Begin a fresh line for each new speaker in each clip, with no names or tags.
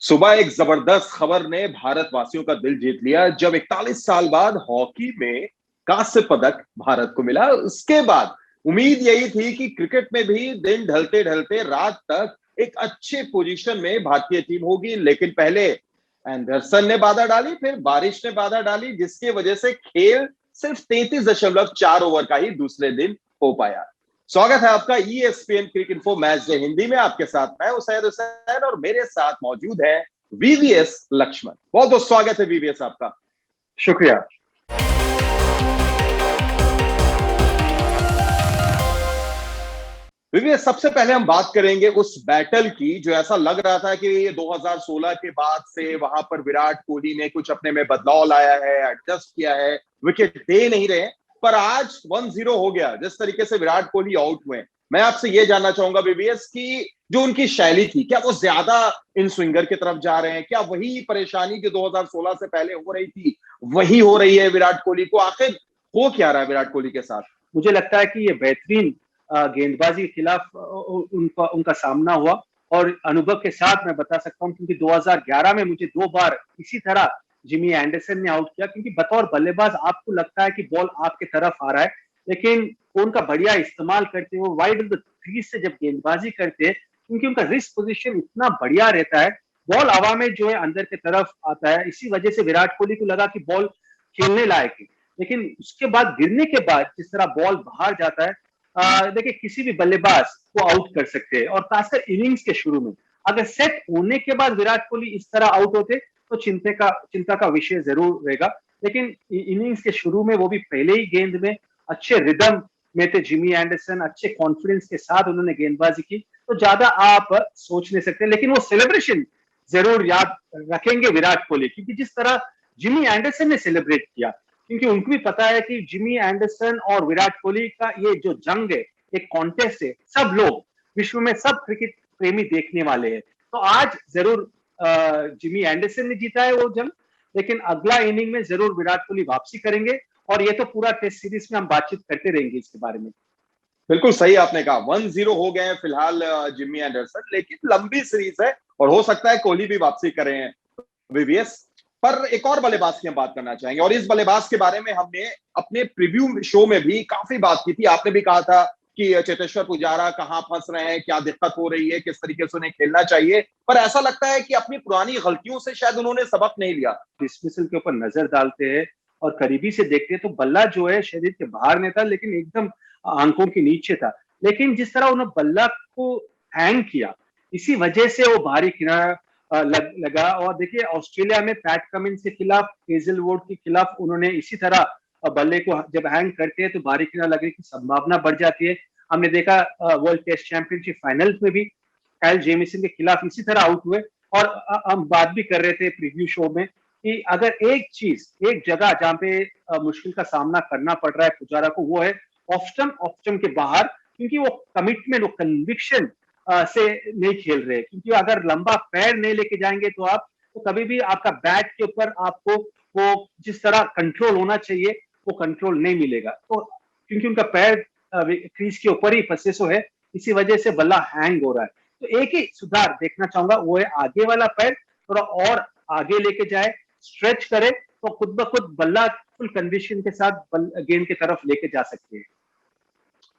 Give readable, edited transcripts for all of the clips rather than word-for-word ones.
सुबह एक जबरदस्त खबर ने भारतवासियों का दिल जीत लिया जब 41 साल बाद हॉकी में कांस्य पदक भारत को मिला। उसके बाद उम्मीद यही थी कि क्रिकेट में भी दिन ढलते ढलते रात तक एक अच्छे पोजीशन में भारतीय टीम होगी, लेकिन पहले एंडरसन ने बाधा डाली, फिर बारिश ने बाधा डाली, जिसकी वजह से खेल सिर्फ 33.4 ओवर का ही दूसरे दिन हो पाया। स्वागत है आपका ESPN क्रिक इन्फो मैच डे हिंदी में। आपके साथ मैं सैयद हुसैन और मेरे साथ मौजूद है VVS लक्ष्मण। बहुत बहुत स्वागत है VVS आपका।
शुक्रिया।
VVS, सबसे पहले हम बात करेंगे उस बैटल की जो ऐसा लग रहा था कि ये 2016 के बाद से वहां पर विराट कोहली ने कुछ अपने में बदलाव लाया है, एडजस्ट किया है, विकेट दे नहीं रहे, पर आज 1-0 हो गया। जिस तरीके से विराट कोहली आउट हुए, मैं आपसे ये जानना चाहूंगा VVS की जो उनकी शैली थी, क्या वो ज्यादा इन स्विंगर की तरफ जा रहे हैं? क्या वही परेशानी जो 2016 से पहले हो रही थी वही हो रही है विराट कोहली को? आखिर हो क्या रहा है विराट कोहली के साथ?
मुझे लगता है कि ये बेहतरीन गेंदबाजी के खिलाफ उनका सामना हुआ और अनुभव के साथ मैं बता सकता हूं, क्योंकि 2011 में मुझे 2 बार इसी तरह जिमी एंडरसन ने आउट किया। क्योंकि बतौर बल्लेबाज आपको लगता है कि बॉल आपके तरफ आ रहा है, लेकिन उनका बढ़िया इस्तेमाल करते हुए वाइड ऑफ द क्रीज से जब गेंदबाजी करते, क्योंकि उनका रिस्ट पोजीशन इतना बढ़िया रहता है, बॉल हवा में जो है अंदर की तरफ आता है। इसी वजह से विराट कोहली को लगा कि बॉल खेलने लायक है, लेकिन उसके बाद गिरने के बाद जिस तरह बॉल बाहर जाता है, देखिए किसी भी बल्लेबाज को आउट कर सकते हैं। और खासकर इनिंग्स के शुरू में अगर सेट होने के बाद विराट कोहली इस तरह आउट होते तो चिंता का विषय जरूर रहेगा। लेकिन इनिंग्स के शुरू में वो भी पहले ही गेंद में अच्छे रिदम में थे जिमी एंडरसन, अच्छे कॉन्फिडेंस के साथ उन्होंने गेंदबाजी की, तो ज्यादा आप सोच नहीं सकते। लेकिन वो सेलिब्रेशन जरूर याद रखेंगे विराट कोहली, क्योंकि जिस तरह जिमी एंडरसन ने सेलिब्रेट किया, क्योंकि उनको भी पता है कि जिमी एंडरसन और विराट कोहली का ये जो जंग है, एक कॉन्टेस्ट है, सब लोग विश्व में सब क्रिकेट प्रेमी देखने वाले हैं। तो आज जरूर जिमी एंडरसन ने जीता है वो जंग, लेकिन अगला इनिंग में जरूर विराट कोहली वापसी करेंगे और ये तो पूरा टेस्ट सीरीज में हम बातचीत करते रहेंगे इसके बारे में।
बिल्कुल सही आपने कहा। 1-0 हो गए हैं फिलहाल जिम्मी एंडरसन, लेकिन लंबी सीरीज है और हो सकता है कोहली भी वापसी करें VVS। पर एक और बल्लेबाज की हम बात करना चाहेंगे और इस बल्लेबाज के बारे में हमने अपने प्रीव्यू शो में भी काफी बात की थी। आपने भी कहा था कि चेतेश्वर पुजारा कहां फंस रहे हैं, क्या दिक्कत हो रही है, किस तरीके से उन्हें खेलना चाहिए, पर ऐसा लगता है कि अपनी पुरानी गलतियों से शायद उन्होंने सबक नहीं लिया।
डिसमिसल के ऊपर नजर डालते हैं और करीबी से देखते हैं तो बल्ला जो है शरीर के बाहर नहीं था, लेकिन एकदम आंखों के नीचे था। लेकिन जिस तरह उन्होंने बल्ला को हैंग किया, इसी वजह से वो भारी किनारा लगा। और देखिए ऑस्ट्रेलिया में पैट कमिंस के खिलाफ, हेजलवुड के खिलाफ उन्होंने इसी तरह बल्ले को जब हैंग करते हैं तो भारी किनारा लगने की संभावना बढ़ जाती है। हमने देखा वर्ल्ड टेस्ट चैंपियनशिप फाइनल में भी काइल जेमिसन के खिलाफ इसी तरह आउट हुए। और हम बात भी कर रहे थे प्रीव्यू शो में कि अगर एक जगह जहां पे मुश्किल का सामना करना पड़ रहा है पुजारा को, वो है ऑफ के बाहर, क्योंकि वो कमिटमेंट, वो कन्विक्शन से नहीं खेल रहे। क्योंकि अगर लंबा पैर नहीं लेके जाएंगे तो आप तो कभी भी आपका बैट के ऊपर आपको वो जिस तरह कंट्रोल होना चाहिए वो कंट्रोल नहीं मिलेगा। तो क्योंकि उनका पैर क्रीज के ऊपर ही फंसे सो है, इसी वजह से बल्ला हैंग हो रहा है। तो एक ही सुधार देखना चाहूंगा, वो है आगे वाला पैर थोड़ा और आगे लेके जाए, स्ट्रेच करे, तो खुद ब खुद बल्ला फुल कंडीशन के साथ गेंद की तरफ लेके जा सकते हैं।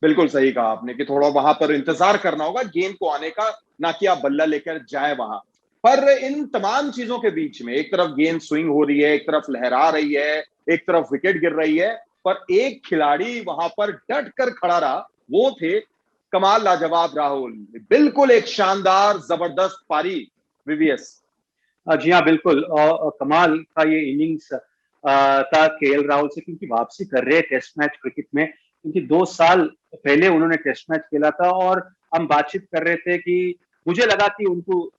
बिल्कुल सही कहा आपने कि थोड़ा वहां पर इंतजार करना होगा गेंद को आने का, ना कि आप बल्ला लेकर जाए वहां पर। इन तमाम चीजों के बीच में एक तरफ गेंद स्विंग हो रही है, एक तरफ लहरा रही है, एक तरफ विकेट गिर रही है, पर एक खिलाड़ी वहां पर डट कर खड़ा रहा, वो थे कमाल लाजवाब राहुल। बिल्कुल एक शानदार जबरदस्त पारी VVS।
जी हाँ, बिल्कुल। और कमाल का ये इनिंग्स था KL राहुल से, क्योंकि वापसी कर रहे हैं टेस्ट मैच क्रिकेट में। क्योंकि 2 साल पहले उन्होंने टेस्ट मैच खेला था और हम बातचीत कर रहे थे कि मुझे लगा कि उनको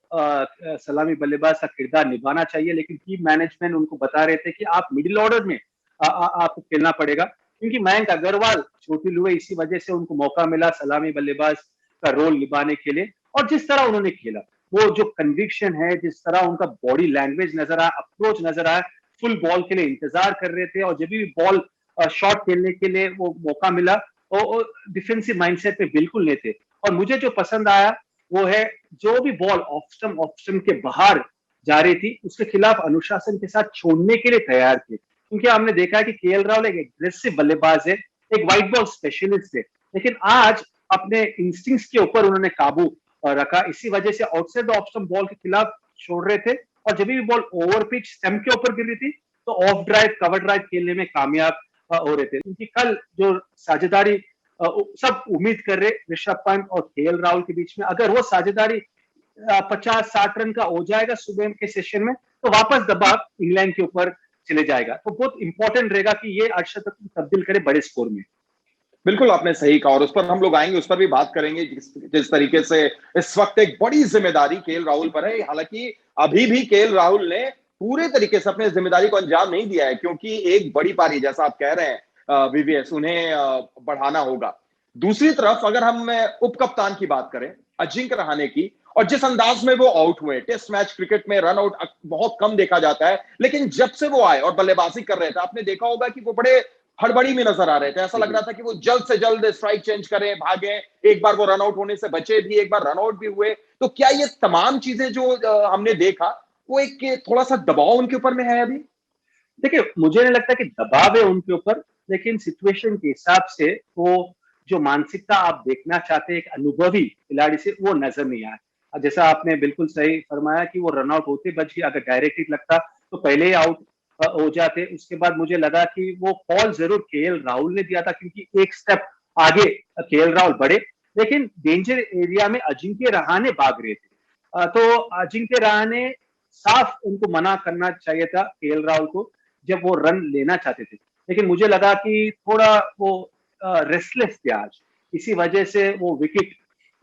सलामी बल्लेबाज का किरदार निभाना चाहिए, लेकिन टीम मैनेजमेंट उनको बता रहे थे कि आप मिडिल ऑर्डर में आपको खेलना पड़ेगा। क्योंकि मयंक अग्रवाल चोटिल हुए, इसी वजह से उनको मौका मिला सलामी बल्लेबाज का रोल निभाने के लिए। और जिस तरह उन्होंने खेला, वो जो कन्विक्शन है, जिस तरह उनका बॉडी लैंग्वेज नजर आया, अप्रोच नजर आया, फुल बॉल के लिए इंतजार कर रहे थे और जब भी बॉल शॉट खेलने के लिए वो मौका मिला वो डिफेंसिव माइंडसेट में बिल्कुल नहीं थे। और मुझे जो पसंद आया वो है जो भी बॉल ऑफ स्टंप के बाहर जा रही थी उसके खिलाफ अनुशासन के साथ छोड़ने के लिए तैयार थे, क्योंकि हमने देखा है कि केएल राहुल एक एग्रेसिव बल्लेबाज है, एक व्हाइट बॉल स्पेशलिस्ट है, लेकिन आज अपने इंस्टिंक्ट्स के ऊपर उन्होंने काबू रखा। इसी वजह से आउटसाइड ऑफ स्टंप बॉल के खिलाफ छोड़ रहे थे, और जब भी बॉल ओवर पिच स्टंप के ऊपर गिर रही थी तो ऑफ ड्राइव कवर ड्राइव खेलने में कामयाब हो रहे थे। क्योंकि कल जो साझेदारी सब उम्मीद कर रहे ऋषभ पंत और केएल राहुल के बीच में, अगर वो साझेदारी 50-60 रन का हो जाएगा सुबह के सेशन में, तो वापस दबाव इंग्लैंड के ऊपर चले जाएगा। तो बहुत इंपॉर्टेंट रहेगा कि ये अर्धशतक तब्दील करे बड़े स्कोर में।
बिल्कुल आपने सही कहा, और उस पर हम लोग आएंगे, उस पर भी बात करेंगे जिस तरीके से इस वक्त एक बड़ी जिम्मेदारी केएल राहुल पर है। हालांकि अभी भी केएल राहुल ने पूरे तरीके से अपने जिम्मेदारी को अंजाम नहीं दिया है, क्योंकि एक बड़ी पारी जैसा आप कह रहे हैं वीवीएस, उन्हें बढ़ाना होगा। दूसरी तरफ अगर हम उप कप्तान की बात करें अजिंक्य रहाणे की, और जिस अंदाज में वो आउट हुए, टेस्ट मैच क्रिकेट में रन आउट बहुत कम देखा जाता है, लेकिन जब से वो आए और बल्लेबाजी कर रहे थे, आपने देखा होगा कि वो बड़े हड़बड़ी में नजर आ रहे थे। ऐसा लग रहा था कि वो जल्द से जल्द स्ट्राइक चेंज करें, भागे। एक बार वो रन आउट होने से बचे भी, एक बार रन आउट भी हुए। तो क्या ये तमाम चीजें जो हमने देखा, वो एक थोड़ा सा दबाव उनके ऊपर में है अभी?
देखिए, मुझे नहीं लगता कि दबाव है उनके ऊपर, लेकिन सिचुएशन के हिसाब से वो जो मानसिकता आप देखना चाहते हैं एक अनुभवी खिलाड़ी से, वो नजर नहीं आया। जैसा आपने बिल्कुल सही फरमाया कि वो रन आउट होते बच गया, अगर डायरेक्ट हिट लगता तो पहले ही आउट हो जाते। उसके बाद मुझे लगा कि वो कॉल जरूर केएल राहुल ने दिया था, क्योंकि एक स्टेप आगे केएल राहुल बढ़े, लेकिन डेंजर एरिया में अजिंक्य रहाणे भाग रहे थे। तो अजिंक्य रहाणे साफ उनको मना करना चाहिए था केएल राहुल को, जब वो रन लेना चाहते थे। लेकिन मुझे लगा कि थोड़ा वो रेस्टलेस थे आज, इसी वजह से वो विकेट,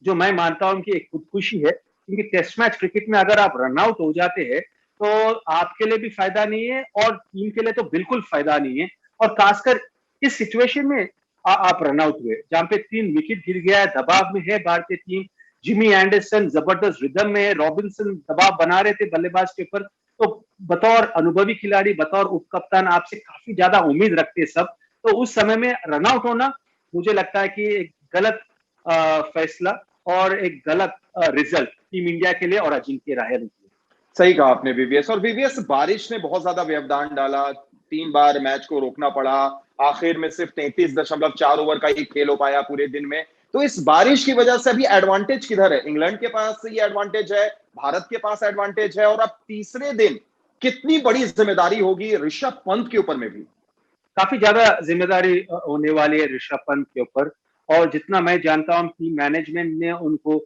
जो मैं मानता हूं कि एक खुदकुशी है, क्योंकि टेस्ट मैच क्रिकेट में अगर आप रन आउट हो जाते हैं तो आपके लिए भी फायदा नहीं है और टीम के लिए तो बिल्कुल फायदा नहीं है। और खासकर इस सिचुएशन में आप रन आउट हुए जहां पे 3 विकेट गिर गया है, दबाव में है भारतीय टीम, जिमी एंडरसन जबरदस्त रिदम में है, रॉबिन्सन दबाव बना रहे थे बल्लेबाज के ऊपर। तो बतौर अनुभवी खिलाड़ी, बतौर उप कप्तान आपसे काफी ज्यादा उम्मीद रखते हैं सब, तो उस समय में रन आउट होना मुझे लगता है कि एक गलत फैसला और एक गलत रिजल्ट टीम इंडिया के लिए और अजिंक्य रहाणे के लिए।
सही कहा आपने वीवीएस। और वीवीएस, बारिश ने बहुत ज्यादा व्यवधान डाला, 3 बार मैच को रोकना पड़ा, आखिर में सिर्फ 33.4 ओवर का ही खेल हो पाया पूरे दिन में। तो इस बारिश की वजह से अभी एडवांटेज किधर है? इंग्लैंड के पास ये एडवांटेज है, भारत के पास एडवांटेज है, और अब तीसरे दिन कितनी बड़ी जिम्मेदारी होगी ऋषभ पंत के ऊपर में भी?
काफी ज्यादा जिम्मेदारी होने वाली है ऋषभ पंत के ऊपर। और जितना मैं जानता हूं टीम मैनेजमेंट ने उनको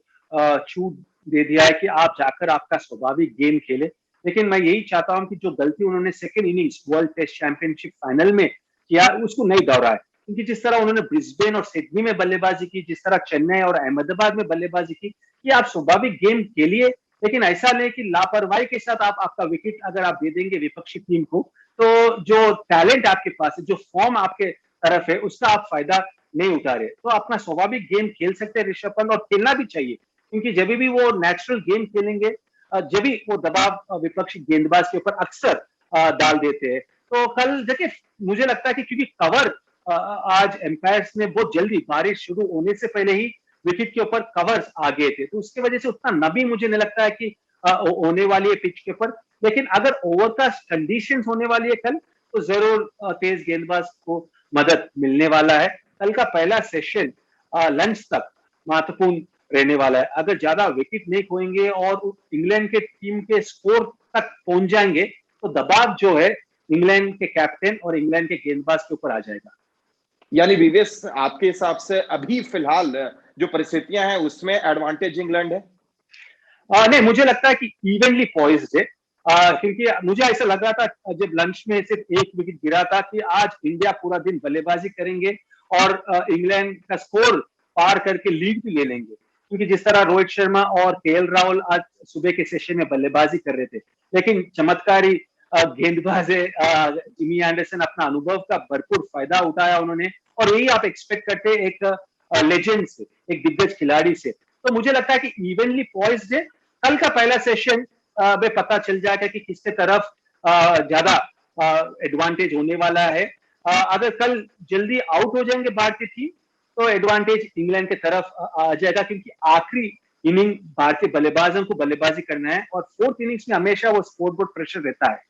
छूट दे दिया है कि आप जाकर आपका स्वाभाविक गेम खेले। लेकिन मैं यही चाहता हूं कि जो गलती उन्होंने second innings world test championship final में किया उसको नहीं दोहराए। क्योंकि जिस तरह उन्होंने ब्रिस्बेन और सिडनी में बल्लेबाजी की, जिस तरह चेन्नई और अहमदाबाद में बल्लेबाजी की, कि आप स्वाभाविक गेम खेलिए, लेकिन ऐसा नहीं कि लापरवाही के साथ आप आपका विकेट अगर आप दे देंगे विपक्षी टीम को, तो जो टैलेंट आपके पास है, जो फॉर्म आपके तरफ है, उसका आप फायदा नहीं उठा रहे। तो अपना स्वाभाविक गेम खेल सकते हैं ऋषभ पंत, और खेलना भी चाहिए, क्योंकि जब भी वो नेचुरल गेम खेलेंगे, जब भी वो दबाव विपक्षी गेंदबाज के ऊपर अक्सर डाल देते हैं। तो कल देखिए, मुझे लगता है कि क्योंकि कवर आज एम्पायर्स ने बहुत जल्दी, बारिश शुरू होने से पहले ही विकेट के ऊपर कवर्स आ गए थे, तो उसकी वजह से उतना नमी मुझे नहीं लगता है कि होने वाली है पिच के ऊपर। लेकिन अगर ओवरकास्ट कंडीशंस होने वाली है कल, तो जरूर तेज गेंदबाज को मदद मिलने वाला है। कल का पहला सेशन लंच तक महत्वपूर्ण रहने वाला है। अगर ज्यादा विकेट नहीं खोएंगे और इंग्लैंड के टीम के स्कोर तक पहुंच जाएंगे, तो दबाव जो है इंग्लैंड के कैप्टन और इंग्लैंड के गेंदबाज के ऊपर आ जाएगा।
यानी वीवीएस, आपके हिसाब से अभी फिलहाल जो परिस्थितियां हैं उसमें एडवांटेज इंग्लैंड है?
नहीं, मुझे लगता है कि इवनली पॉइज्ड है। क्योंकि मुझे ऐसा लग रहा था जब लंच में सिर्फ एक विकेट गिरा था कि आज इंडिया पूरा दिन बल्लेबाजी करेंगे और इंग्लैंड का स्कोर पार करके लीड भी ले लेंगे। क्योंकि जिस तरह रोहित शर्मा और केएल राहुल आज सुबह के सेशन में बल्लेबाजी कर रहे थे, लेकिन चमत्कारी गेंदबाज जिमी एंडरसन अपना अनुभव का भरपूर फायदा उठाया उन्होंने, और यही आप एक्सपेक्ट करते हैं एक लेजेंड से, एक दिग्गज खिलाड़ी से। तो मुझे लगता है कि इवनली पॉइज्ड है। कल का पहला सेशन में पता चल जाएगा कि किसके तरफ ज्यादा एडवांटेज होने वाला है। अगर कल जल्दी आउट हो जाएंगे भारतीय टीम, तो एडवांटेज इंग्लैंड के तरफ आ जाएगा, क्योंकि आखिरी इनिंग भारतीय बल्लेबाजों को बल्लेबाजी करना है, और फोर्थ इनिंग्स में हमेशा वो स्कोर बोर्ड प्रेशर रहता है।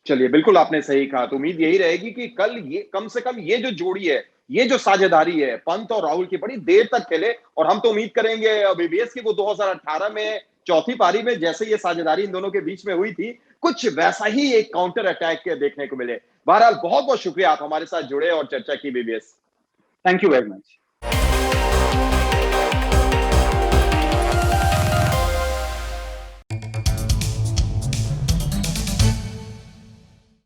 चलिए, बिल्कुल आपने सही कहा। तो उम्मीद यही रहेगी कि कल ये कम से कम ये जो जोड़ी है, ये जो साझेदारी है पंत और राहुल की, बड़ी देर तक खेले। और हम तो उम्मीद करेंगे बीबीएस की वो 2018 में चौथी पारी में जैसे ये साझेदारी इन दोनों के बीच में हुई थी, कुछ वैसा ही एक काउंटर अटैक देखने को मिले। बहरहाल बहुत बहुत शुक्रिया, आप हमारे साथ जुड़े और चर्चा की BBS.
Thank you very much.